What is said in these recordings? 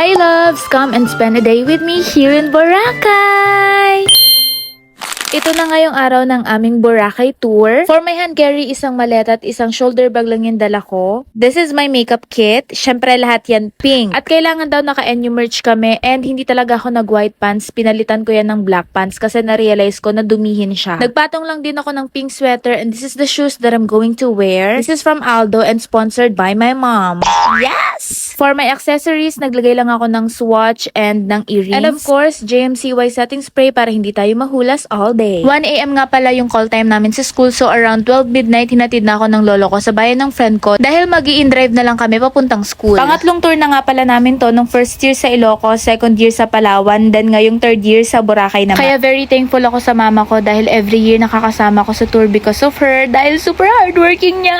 Hi loves! Come and spend a day with me here in Boracay! Ito na ngayong araw ng aming Boracay tour. For my hand carry, isang maleta at isang shoulder bag lang yung dala ko. This is my makeup kit. Syempre lahat yan pink. At kailangan daw naka-NU merch kami and hindi talaga ako nag-white pants. Pinalitan ko yan ng black pants kasi na-realize ko na dumihin siya. Nagpatong lang din ako ng pink sweater and this is the shoes that I'm going to wear. This is from Aldo and sponsored by my mom. Yes! For my accessories, naglagay lang ako ng swatch and ng earrings. And of course, JMCY setting spray para hindi tayo mahulas all day. 1 AM nga pala yung call time namin sa school, so around 12 midnight hinatid na ako ng lolo ko sa bayan ng friend ko dahil mag-i-drive na lang kami papuntang school. Pangatlong tour na nga pala namin to nung first year sa Ilocos, second year sa Palawan, then ngayong third year sa Boracay naman. Kaya very thankful ako sa mama ko dahil every year nakakasama ko sa tour because of her dahil super hardworking niya.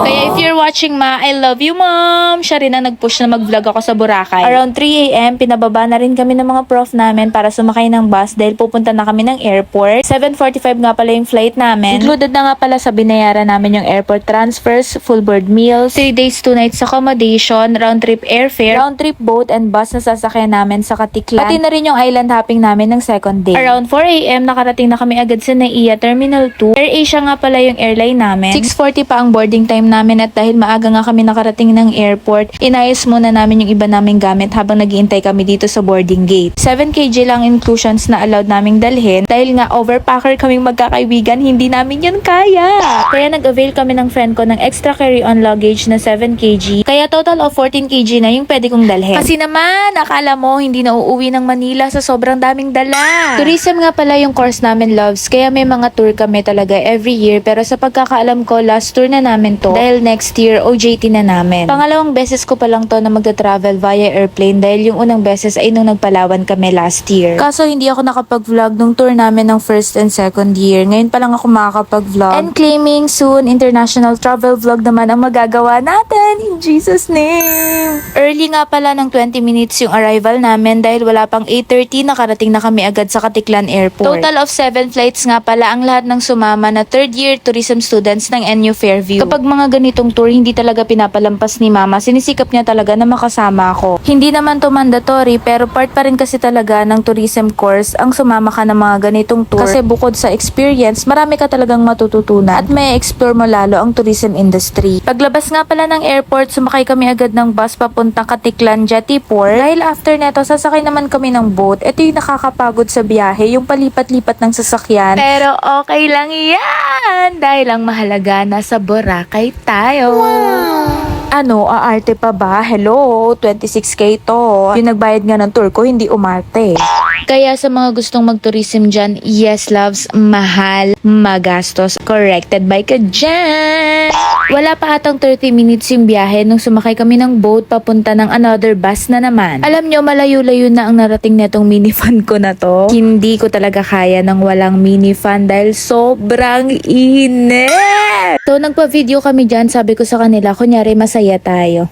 Kaya if you're watching ma, I love you mom! Siya rin ang nag-push na mag-vlog ako sa Boracay. Around 3 AM, pinababa na rin kami ng mga prof namin para sumakay ng bus dahil pupunta na kami ng airport. 7:45 nga pala yung flight namin. Included na nga pala sa binayaran namin yung airport transfers, full board meals, 3 days 2 nights accommodation, round trip airfare, round trip boat and bus na sasakyan namin sa Katiklan. Pati na rin yung island hopping namin ng second day. Around 4 AM, nakarating na kami agad sa NAIA Terminal 2. AirAsia nga pala yung airline namin. 6:40 pa ang boarding time namin at dahil maaga nga kami nakarating ng airport, inayos muna namin yung iba naming gamit habang naghihintay kami dito sa boarding gate. 7 kg lang inclusions na allowed naming dalhin dahil nga overpacker kaming magkakaibigan, hindi namin yun kaya. Kaya nag-avail kami ng friend ko ng extra carry-on luggage na 7 kg. Kaya total of 14 kg na yung pwede kong dalhin. Kasi naman, akala mo hindi na uuwi ng Manila sa sobrang daming dala. Tourism nga pala yung course namin loves, kaya may mga tour kami talaga every year pero sa pagkakaalam ko, last tour na namin to dahil next year OJT na namin. Pangalawang beses ko pa lang to na magta-travel via airplane dahil yung unang beses ay nung nagpalawan kami last year. Kaso hindi ako nakapag-vlog nung tour namin ng first and second year. Ngayon pa lang ako makakapag-vlog. And claiming soon, international travel vlog naman ang magagawa natin in Jesus name. Early nga pala ng 20 minutes yung arrival namin dahil wala pang 8:30 nakarating na kami agad sa Katiklan Airport. Total of 7 flights nga pala ang lahat ng sumama na third year tourism students ng NU Fairview. Kapag mga ganitong tour, hindi talaga pinapalampas ni mama. Sinisikap niya talaga na makasama ako. Hindi naman to mandatory pero part pa rin kasi talaga ng tourism course ang sumama ka ng mga ganitong tour. Kasi bukod sa experience, marami ka talagang matututunan at may explore mo lalo ang tourism industry. Paglabas nga pala ng airport, sumakay kami agad ng bus papuntang Katiklan Jetty Port. Dahil after neto, sasakay naman kami ng boat. Ito yung nakakapagod sa biyahe, yung palipat-lipat ng sasakyan. Pero okay lang yan! Dahil ang mahalaga, nasa Boracay tayo. Wow! Ano, aarte pa ba? Hello, 26K to. Yung nagbayad nga ng tour ko, hindi umarte. Kaya sa mga gustong mag-tourism dyan, yes loves, mahal, magastos. Corrected by ka dyan! Wala pa atang 30 minutes yung biyahe nung sumakay kami ng boat papunta ng another bus na naman. Alam nyo, malayo-layo na ang narating netong minifan ko na to. Hindi ko talaga kaya ng walang minifan dahil sobrang init! So, nagpa-video kami dyan, sabi ko sa kanila, kunyari masaya tayo.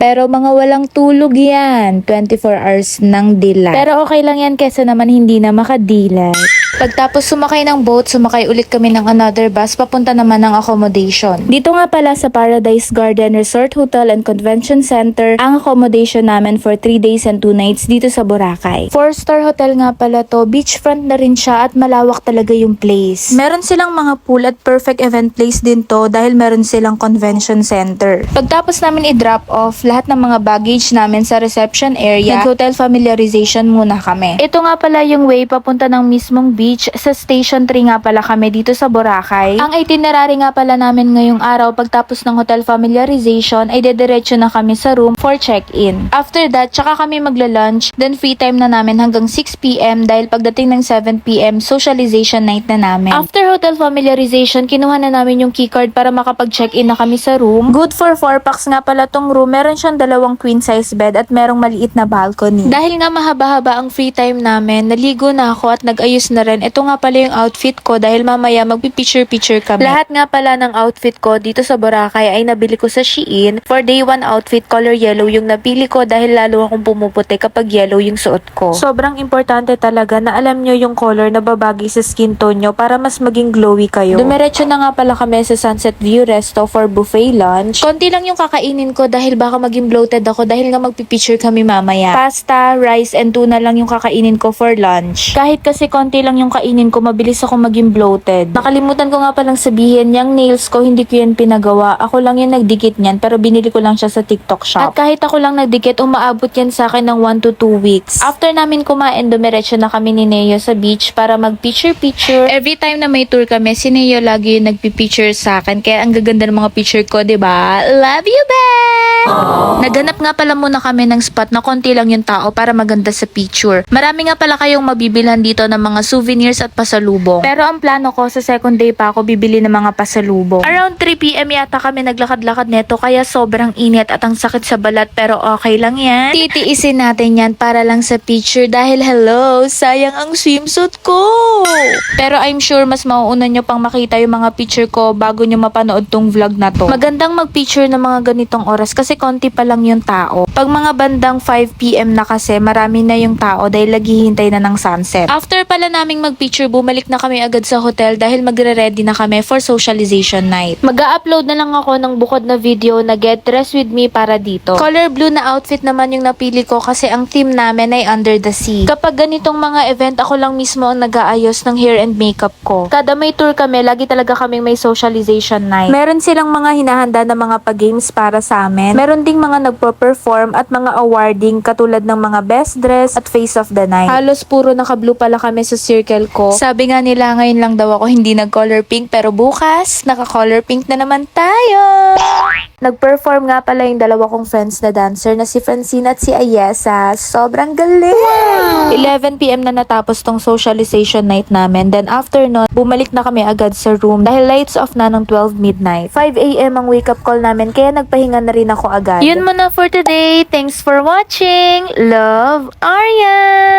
Pero mga walang tulog yan. 24 hours ng delay. Pero okay lang yan kesa naman hindi na makadilay. Pagtapos sumakay ng boat, sumakay ulit kami ng another bus papunta naman ng accommodation. Dito nga pala sa Paradise Garden Resort Hotel and Convention Center ang accommodation namin for 3 days and 2 nights dito sa Boracay. 4-star hotel nga pala to, beachfront na rin siya at malawak talaga yung place. Meron silang mga pool at perfect event place din to dahil meron silang convention center. Pagtapos namin i-drop off lahat ng mga baggage namin sa reception area, nag-hotel familiarization muna kami. Ito nga pala yung way papunta ng mismong beach. Sa Station 3 nga pala kami dito sa Boracay. Ang itinerary nga pala namin ngayong araw pagtapos ng hotel familiarization ay dediretso na kami sa room for check-in. After that, tsaka kami magla-lunch, then free time na namin hanggang 6 PM dahil pagdating ng 7 PM, socialization night na namin. After hotel familiarization, kinuha na namin yung keycard para makapag-check-in na kami sa room. Good for 4 packs nga pala tong room. Meron siyang 2 queen size bed at merong maliit na balcony. Dahil nga mahaba-haba ang free time namin, naligo na ako at nag-ayos na rin. Ito nga pala yung outfit ko dahil mamaya magpipicture-picture kami. Lahat nga pala ng outfit ko dito sa Boracay ay nabili ko sa Shein. For day 1 outfit, color yellow yung napili ko dahil lalo akong pumuputi kapag yellow yung suot ko. Sobrang importante talaga na alam nyo yung color na babagay sa skin tone nyo para mas maging glowy kayo. Dumiretso na nga pala kami sa Sunset View Resto for buffet lunch. Konti lang yung kakainin ko dahil baka maging bloated ako dahil nga magpipicture kami mamaya. Pasta, rice, and tuna lang yung kakainin ko for lunch. Kahit kasi konti lang yung kainin ko, mabilis ako maging bloated. Nakalimutan ko nga palang sabihin, yung nails ko hindi ko yan pinagawa. Ako lang yung nagdikit niyan pero binili ko lang siya sa TikTok shop. At kahit ako lang nagdikit, umaabot yan sa akin ng 1 to 2 weeks. After namin kumain, dumiretso na kami ni Neo sa beach para mag-picture-picture. Every time na may tour kami, si Neo lagi yung nagpipicture sa akin. Kaya ang gaganda ng mga picture ko, diba? Love you, babe! Naganap nga pala muna kami ng spot na konti lang yung tao para maganda sa picture. Marami nga pala kayong mabibilhan dito ng mga souvenirs at pasalubong. Pero ang plano ko, sa second day pa ako bibili ng mga pasalubong. Around 3 PM yata kami naglakad-lakad neto kaya sobrang init at ang sakit sa balat pero okay lang yan. Titiisin natin yan para lang sa picture dahil hello, sayang ang swimsuit ko. Pero I'm sure mas mauuna nyo pang makita yung mga picture ko bago nyo mapanood tong vlog na to. Magandang mag-picture ng mga ganitong oras kasi konti pa lang yung tao. Pag mga bandang 5 PM na kasi marami na yung tao dahil naghihintay na ng sunset. After pala naming mag-picture, bumalik na kami agad sa hotel dahil magre-ready na kami for socialization night. Mag-a-upload na lang ako ng bukod na video na Get Dressed With Me para dito. Color blue na outfit naman yung napili ko kasi ang theme namin ay Under the Sea. Kapag ganitong mga event, ako lang mismo ang nag-aayos ng hair and makeup ko. Kada may tour kami, lagi talaga kaming may socialization night. Meron silang mga hinahanda na mga pa-games para sa amin. Meron ding mga nagpo-perform at mga awarding katulad ng mga best dress at face of the night. Halos puro naka-blue pala kami sa circle ko. Sabi nga nila ngayon lang daw ako hindi nag-color pink pero bukas, naka-color pink na naman tayo. Nag-perform nga pala yung dalawa kong friends na dancer na si Francine at si Ayesa. Sobrang galing! Wow! 11 PM na natapos tong socialization night namin. Then after nun, bumalik na kami agad sa room dahil lights off na ng 12 midnight. 5 AM ang wake up call namin kaya nagpahinga na rin ako agad. Yun muna for today. Thanks for watching. Love, Aryan!